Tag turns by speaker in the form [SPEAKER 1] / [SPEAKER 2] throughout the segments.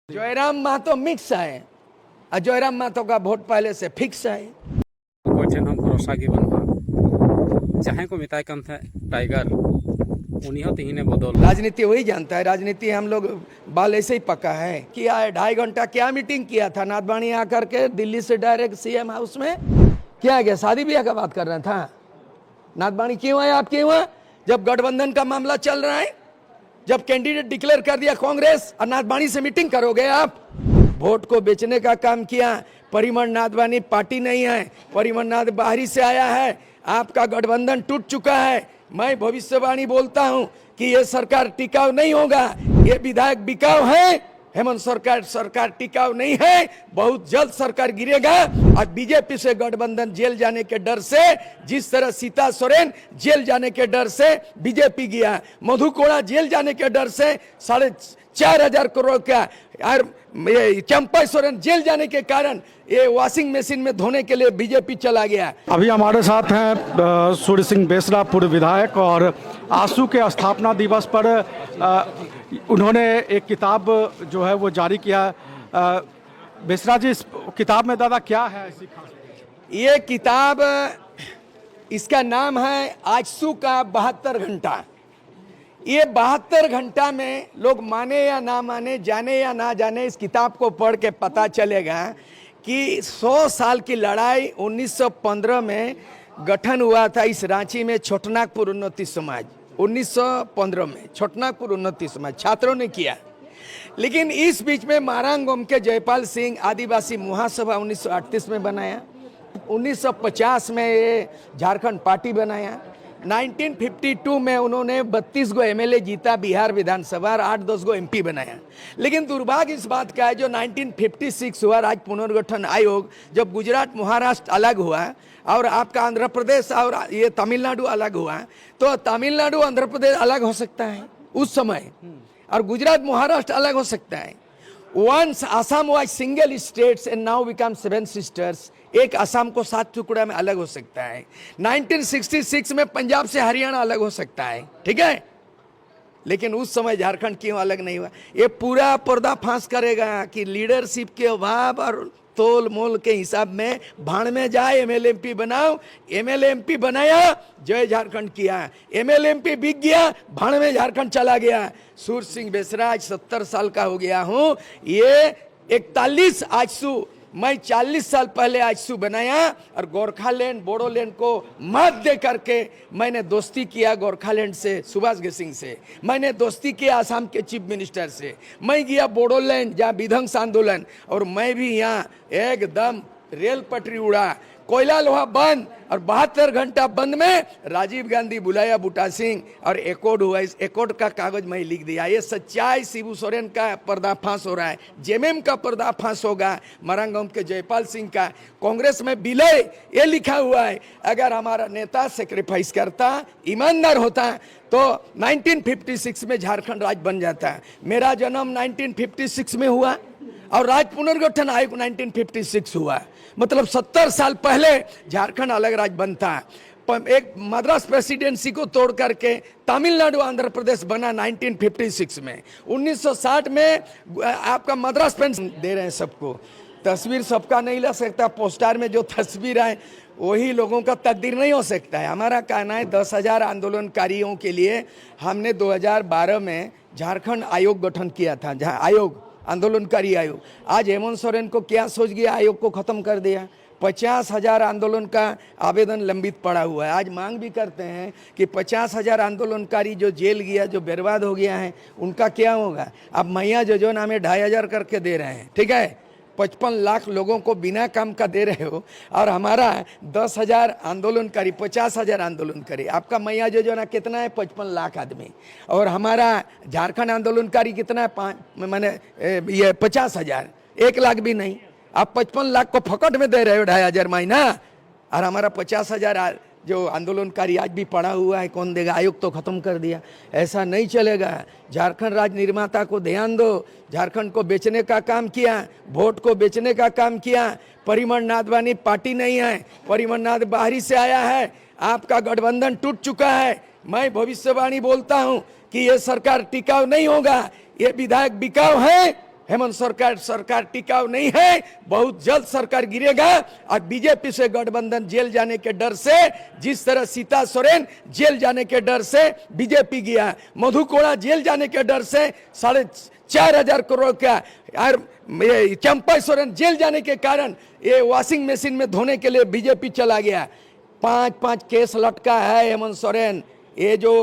[SPEAKER 1] Jairam Mahato mix है और जयराम महतो का वोट पहले से फिक्स है।
[SPEAKER 2] कोई ठेन हम भरोसा गे बनवा जहाँ को मिताय कम था टाइगर उन्हीं हो तीन बदल।
[SPEAKER 1] राजनीति वही जानता है, राजनीति हम लोग बाल ऐसे ही पका है। किया है 2.5 घंटा क्या मीटिंग किया था नाथवाणी आकर के दिल्ली से डायरेक्ट सीएम हाउस में क्या गया, शादी ब्याह का बात कर रहा था। नाथवाणी क्यों आए आप, क्यों आए? जब गठबंधन का मामला चल रहा है, जब कैंडिडेट डिक्लेयर कर दिया कांग्रेस और नाथवाणी से मीटिंग करोगे आप? वोट को बेचने का काम किया। परिमल नाथवाणी पार्टी नहीं है, परिमल नाथ बाहरी से आया है। आपका गठबंधन टूट चुका है। मैं भविष्यवाणी बोलता हूं कि ये सरकार टिकाऊ नहीं होगा, ये विधायक बिकाऊ है। हेमंत सरकार टिकाऊ नहीं है, बहुत जल्द सरकार गिरेगा। आज बीजेपी से गठबंधन जेल जाने के डर से, जिस तरह सीता सोरेन जेल जाने के डर से बीजेपी गया, मधु कोड़ा जेल जाने के डर से 4,500 करोड़ का, और चंपा सोरेन जेल जाने के कारण ये वॉशिंग मशीन में धोने के लिए बीजेपी चला गया।
[SPEAKER 3] अभी हमारे साथ हैं सूर्य सिंह बेसरा, पूर्व विधायक, और आंसू के स्थापना दिवस पर उन्होंने एक किताब जो है वो जारी किया। बेसरा जी, इस किताब में दादा क्या है ऐसी खास?
[SPEAKER 1] ये किताब, इसका नाम है आजसू का 72 घंटा। ये 72 घंटा में लोग माने या ना माने, जाने या ना जाने, इस किताब को पढ़ के पता चलेगा कि 100 साल की लड़ाई 1915 में गठन हुआ था इस रांची में छोटनागपुर उन्नति समाज। 1915 में छोटनागपुर उन्नति समाज छात्रों ने किया। लेकिन इस बीच में मारांगोम के जयपाल सिंह आदिवासी महासभा 1938 में बनाया। 1950 में ये झारखंड पार्टी बनाया। 1952 में उन्होंने 32 गो एमएलए जीता बिहार विधानसभा और 8-10 गो एमपी बनाया। लेकिन दुर्भाग्य इस बात का है, जो 1956 हुआ राज्य पुनर्गठन आयोग, जब गुजरात महाराष्ट्र अलग हुआ और आपका आंध्र प्रदेश और ये तमिलनाडु अलग हुआ, तो तमिलनाडु आंध्र प्रदेश अलग हो सकता है उस समय, और गुजरात महाराष्ट्र अलग हो सकता है। Once Assam was single states and now become 7 sisters. एक असम को 7 टुकड़ा में अलग हो सकता है। 1966 में पंजाब से हरियाणा अलग हो सकता है, ठीक है। लेकिन उस समय झारखंड क्यों अलग नहीं हुआ? ये पूरा पर्दाफाश करेगा कि लीडरशिप के अभाव और तोल मोल के हिसाब में भाड़ में जाए, एमएलए एमपी बनाओ। एमएलए एमपी बनाया, जय झारखंड किया। एमएलए एमपी बिक गया, भाड़ में झारखंड चला गया। सूर्य सिंह बेसरा, आज 70 साल का हो गया हूँ। ये 41 आजसू, मैं 40 साल पहले आजसू बनाया और गोरखालैंड बोडोलैंड को मात दे करके मैंने दोस्ती किया गोरखालैंड से, सुभाष गेसिंग से। मैंने दोस्ती किया आसाम के चीफ मिनिस्टर से। मैं गया बोडोलैंड जहाँ विध्वंस आंदोलन, और मैं भी यहाँ एकदम रेल पटरी उड़ा, कोयला लोहा बंद, और 72 घंटा बंद में राजीव गांधी बुलाया, बूटा सिंह, और एकॉर्ड हुआ। इस एकॉर्ड का कागज मैं लिख दिया। ये सच्चाई। शिबू सोरेन का पर्दाफाश हो रहा है, जेएमएम का पर्दाफाश होगा, मरांगम के जयपाल सिंह का, कांग्रेस में विलय ये लिखा हुआ है। अगर हमारा नेता सेक्रीफाइस करता, ईमानदार होता, तो 1956 में झारखंड राज्य बन जाता। मेरा जन्म 1956 में हुआ और राज्य पुनर्गठन आयोग 1956 हुआ। मतलब 70 साल पहले झारखंड अलग राज्य बनता। एक मद्रास प्रेसिडेंसी को तोड़ करके तमिलनाडु आंध्र प्रदेश बना 1956 में। 1960 में आपका मद्रास पेंशन दे रहे हैं सबको। तस्वीर सबका नहीं ला सकता, पोस्टर में जो तस्वीर है वही लोगों का तकदीर नहीं हो सकता है। हमारा कहना है 10,000 आंदोलनकारियों के लिए हमने 2012 में झारखंड आयोग गठन किया था, जहाँ आयोग आंदोलनकारी आयोग। आज हेमंत सोरेन को क्या सोच गया, आयोग को खत्म कर दिया। 50,000 आंदोलन का आवेदन लंबित पड़ा हुआ है। आज मांग भी करते हैं कि 50,000 आंदोलनकारी जो जेल गया, जो बर्बाद हो गया है, उनका क्या होगा? अब मैया योजना में 2,500 करके दे रहे हैं, ठीक है। 55 लाख लोगों को बिना काम का दे रहे हो, और हमारा 10,000 आंदोलनकारी, 50,000 आंदोलनकारी। आपका मैया योजना कितना है? 55 लाख आदमी। और हमारा झारखंड आंदोलनकारी कितना है? मैंने ये 50,000, 1 लाख भी नहीं। आप 55 लाख को फकट में दे रहे हो 2,500 महीना, और हमारा 50,000 जो आंदोलनकारी आज भी पड़ा हुआ है, कौन देगा? आयोग तो खत्म कर दिया। ऐसा नहीं चलेगा। झारखंड राज्य निर्माता को ध्यान दो। झारखंड को बेचने का काम किया, वोट को बेचने का काम किया। परिमल नाथवाणी पार्टी नहीं है, परिमल नाथ बाहरी से आया है। आपका गठबंधन टूट चुका है। मैं भविष्यवाणी बोलता हूं कि ये सरकार टिकाऊ नहीं होगा, ये विधायक बिकाऊ है। हेमंत सरकार टिकाऊ नहीं है, बहुत जल्द सरकार गिरेगा। और बीजेपी से गठबंधन जेल जाने के डर से, जिस तरह सीता सोरेन जेल जाने के डर से बीजेपी गया, मधु कोड़ा जेल जाने के डर से 4,500 करोड़ का, और चंपा सोरेन जेल जाने के कारण ये वॉशिंग मशीन में धोने के लिए बीजेपी चला गया। 5-5 केस लटका है हेमंत सोरेन। ये जो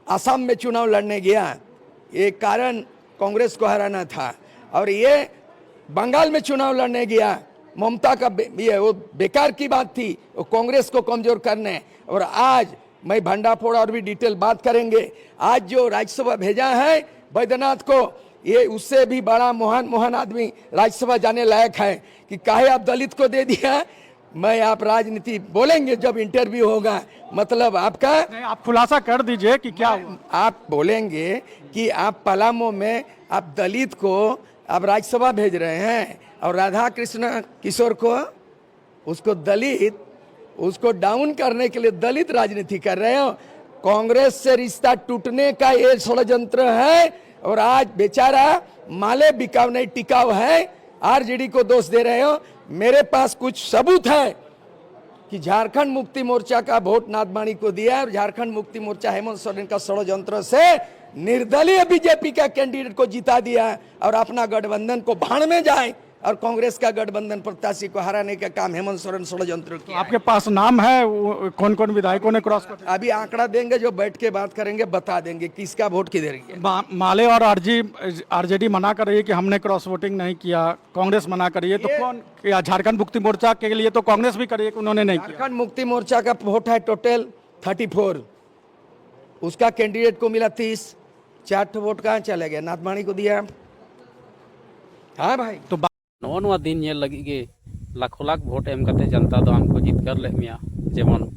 [SPEAKER 1] असम में चुनाव लड़ने गया, ये कारण कांग्रेस को हराना था, और ये बंगाल में चुनाव लड़ने गया, ममता का ये वो बेकार की बात थी, वो कांग्रेस को कमजोर करने। और आज मैं भंडाफोड़ और भी डिटेल बात करेंगे। आज जो राज्यसभा भेजा है बैद्यनाथ को, ये उससे भी बड़ा महान आदमी राज्यसभा जाने लायक है कि काहे आप दलित को दे दिया। मैं आप राजनीति बोलेंगे जब इंटरव्यू होगा, मतलब आपका
[SPEAKER 3] नहीं, आप खुलासा कर दीजिए कि क्या हुआ।
[SPEAKER 1] आप बोलेंगे कि आप पलामू में आप दलित को आप राज्यसभा भेज रहे हैं, और राधा कृष्ण किशोर को उसको दलित, उसको डाउन करने के लिए दलित राजनीति कर रहे हो। कांग्रेस से रिश्ता टूटने का ये षड्यंत्र है, और आज बेचारा माले बिकाऊ नहीं टिकाऊ है, आरजेडी को दोष दे रहे हो। मेरे पास कुछ सबूत है कि झारखंड मुक्ति मोर्चा का वोट नाथवाणी को दिया, और झारखंड मुक्ति मोर्चा हेमंत सोरेन का षड्यंत्र से निर्दलीय बीजेपी का कैंडिडेट को जिता दिया, और अपना गठबंधन को भाड़ में जाए, और कांग्रेस का गठबंधन प्रत्याशी को हराने का काम हेमंत सोरेन षड्यंत्र किया।
[SPEAKER 3] आपके पास नाम है कौन कौन विधायकों ने क्रॉस कर?
[SPEAKER 1] अभी आंकड़ा देंगे, जो बैठ के बात करेंगे बता देंगे किसका वोट किधर गया।
[SPEAKER 3] माले और आरजेडी मना कर रही है कि हमने क्रॉस वोटिंग नहीं किया, कांग्रेस मना कर रही है, तो कौन, या झारखंड मुक्ति मोर्चा के लिए तो कांग्रेस भी कर रही है कि उन्होंने नहीं किया?
[SPEAKER 1] झारखंड मुक्ति मोर्चा का वोट है टोटल 34, उसका कैंडिडेट को मिला 30, 4 वोट कहाँ चले गए, नाथवाणी को दिया। हाँ भाई,
[SPEAKER 3] तो
[SPEAKER 2] नवा नवा दिन ये लगी के लाखों लाख वोट एम करते जनता दो हमको जीत कर ले मिया जेमन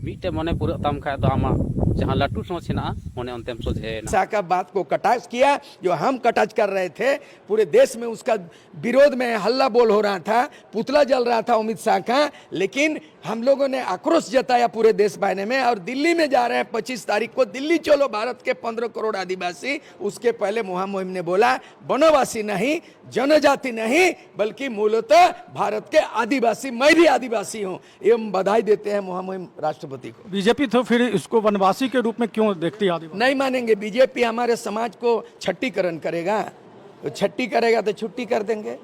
[SPEAKER 2] मीटे मने पूरा तम खाए दो आमा जहां लट्टू सोच ना मने अंतिम सोचे ना
[SPEAKER 1] का बात को कटाक्ष किया, जो हम कटाक्ष कर रहे थे। पूरे देश में उसका विरोध में हल्ला बोल हो रहा था, पुतला जल रहा था अमित शाह का, लेकिन हम लोगों ने आक्रोश जताया पूरे देश बाने में। और दिल्ली में जा रहे हैं 25 तारीख को, दिल्ली चलो भारत के 15 करोड़ आदिवासी। उसके पहले मुहिम ने बोला वनवासी नहीं, जनजाति नहीं, बल्कि मूलतः भारत के आदिवासी, मैं भी आदिवासी हूँ। एवं बधाई देते हैं मुहिम राष्ट्रपति को।
[SPEAKER 3] बीजेपी तो फिर इसको वनवासी के रूप में क्यों देखती है आदिवासी?
[SPEAKER 1] नहीं मानेंगे, बीजेपी हमारे समाज को छट्टीकरण करेगा, तो छट्टी करेगा तो छुट्टी कर देंगे।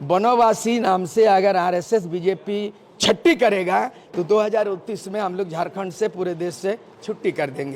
[SPEAKER 1] वनवासी नाम से अगर आरएसएस बीजेपी छट्टी करेगा तो 2029 में हम लोग झारखंड से, पूरे देश से छुट्टी कर देंगे।